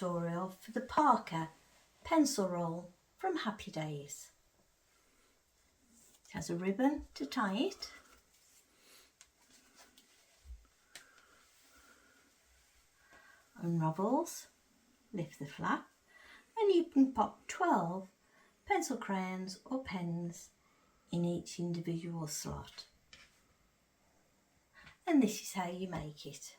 tutorial for the Parker pencil roll from Happy Days. It has a ribbon to tie it, unravels, lift the flap, and you can pop 12 pencil crayons or pens in each individual slot. And this is how you make it.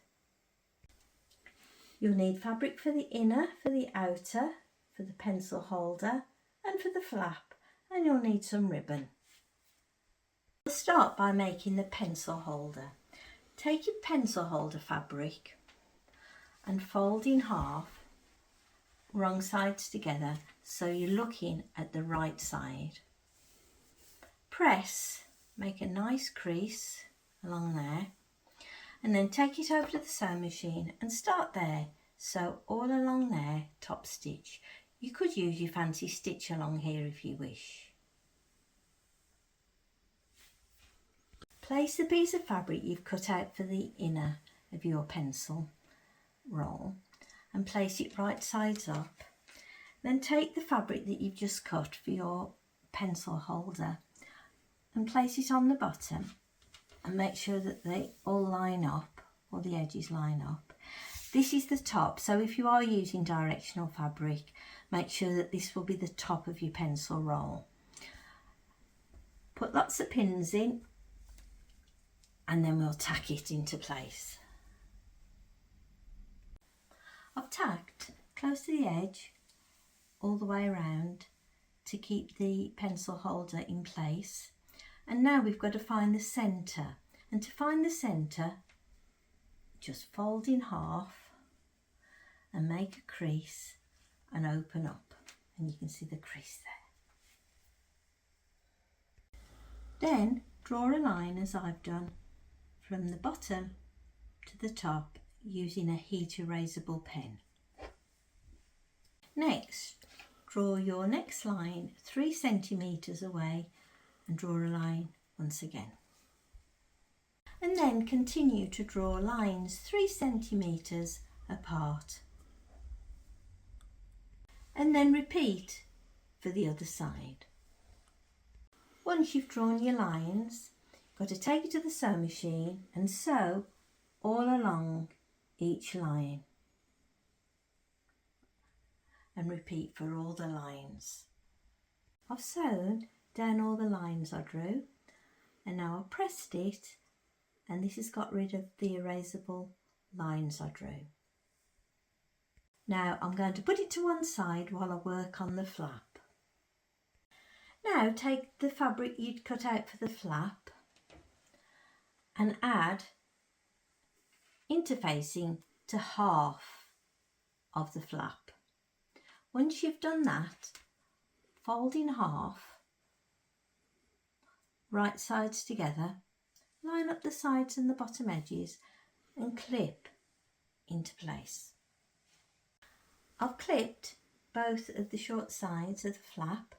You'll need fabric for the inner, for the outer, for the pencil holder and for the flap, and you'll need some ribbon. We'll start by making the pencil holder. Take your pencil holder fabric and fold in half, wrong sides together, so you're looking at the right side. Press, make a nice crease along there, and then take it over to the sewing machine and start there. So all along there, top stitch. You could use your fancy stitch along here if you wish. Place the piece of fabric you've cut out for the inner of your pencil roll and place it right sides up. Then take the fabric that you've just cut for your pencil holder and place it on the bottom and make sure that they all line up, or the edges line up. This is the top, so if you are using directional fabric, make sure that this will be the top of your pencil roll. Put lots of pins in and then we'll tack it into place. I've tacked close to the edge all the way around to keep the pencil holder in place. And now we've got to find the centre. And to find the centre, just fold in half and make a crease and open up. And you can see the crease there. Then draw a line as I've done from the bottom to the top using a heat erasable pen. Next, draw your next line 3 centimetres away and draw a line once again. And then continue to draw lines 3 centimetres apart. And then repeat for the other side. Once you've drawn your lines, you've got to take it to the sewing machine and sew all along each line. And repeat for all the lines. I've sewn down all the lines I drew, and now I've pressed it, and this has got rid of the erasable lines I drew. Now I'm going to put it to one side while I work on the flap. Now take the fabric you'd cut out for the flap and add interfacing to half of the flap. Once you've done that, fold in half, right sides together, line up the sides and the bottom edges and clip into place. I've clipped both of the short sides of the flap,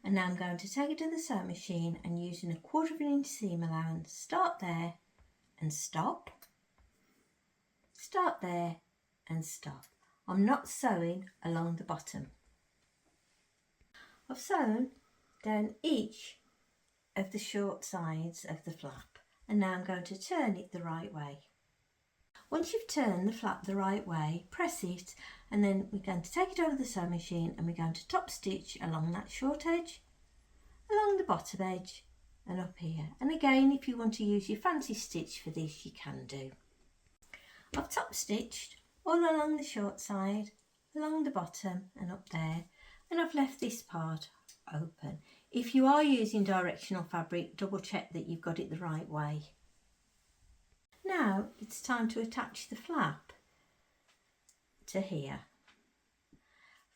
and now I'm going to take it to the sewing machine and using a 1/4 inch seam allowance, start there and stop, start there and stop. I'm not sewing along the bottom. I've sewn down each of the short sides of the flap, and now I'm going to turn it the right way. Once you've turned the flap the right way, press it, and then we're going to take it over the sewing machine and we're going to top stitch along that short edge, along the bottom edge and up here. And again, if you want to use your fancy stitch for this, you can do. I've top stitched all along the short side, along the bottom and up there, and I've left this part open. If you are using directional fabric, double check that you've got it the right way. Now it's time to attach the flap to here.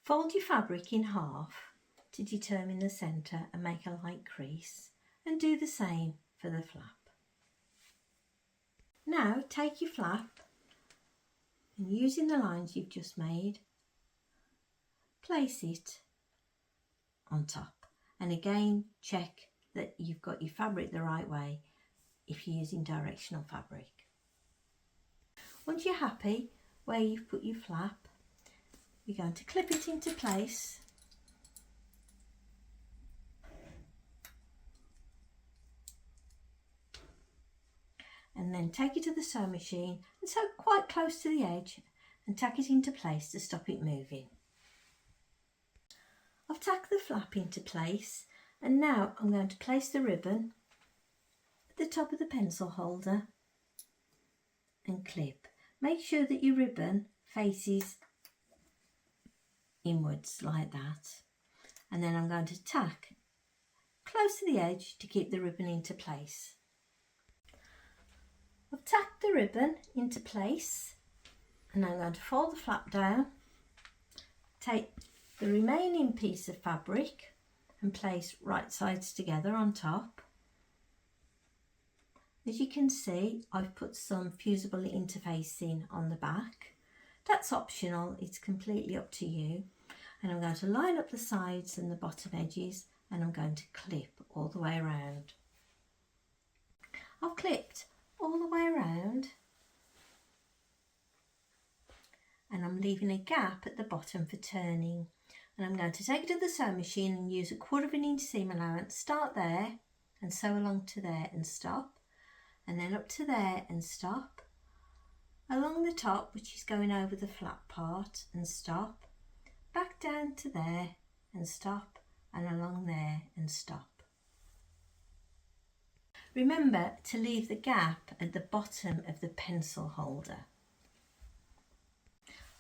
Fold your fabric in half to determine the centre and make a light crease, and do the same for the flap. Now take your flap and using the lines you've just made, place it on top, and again check that you've got your fabric the right way if you're using directional fabric. Once you're happy where you've put your flap, you're going to clip it into place. And then take it to the sewing machine and sew quite close to the edge and tack it into place to stop it moving. I've tacked the flap into place, and now I'm going to place the ribbon at the top of the pencil holder and clip. Make sure that your ribbon faces inwards like that, and then I'm going to tack close to the edge to keep the ribbon into place. I've tacked the ribbon into place, and I'm going to fold the flap down, take the remaining piece of fabric and place right sides together on top. As you can see, I've put some fusible interfacing on the back. That's optional, it's completely up to you. And I'm going to line up the sides and the bottom edges, and I'm going to clip all the way around. I've clipped all the way around, and I'm leaving a gap at the bottom for turning. And I'm going to take it to the sewing machine and use a 1/4 inch seam allowance. Start there and sew along to there and stop, and then up to there and stop, along the top, which is going over the flat part, and stop, back down to there and stop, and along there and stop. Remember to leave the gap at the bottom of the pencil holder.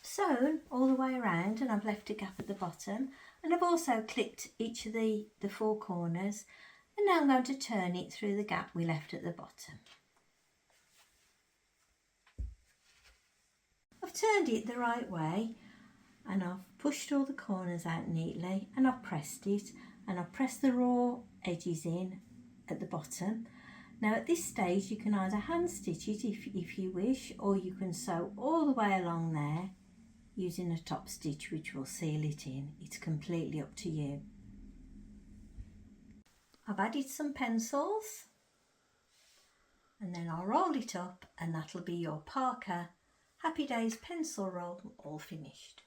Sewn all the way around, and I've left a gap at the bottom, and I've also clipped each of the 4 corners, and now I'm going to turn it through the gap we left at the bottom. I've turned it the right way, and I've pushed all the corners out neatly, and I've pressed it, and I've pressed the raw edges in at the bottom. Now at this stage you can either hand stitch it if you wish, or you can sew all the way along there using a top stitch which will seal it in. It's completely up to you. I've added some pencils, and then I'll roll it up, and that'll be your Parker Happy Days pencil roll all finished.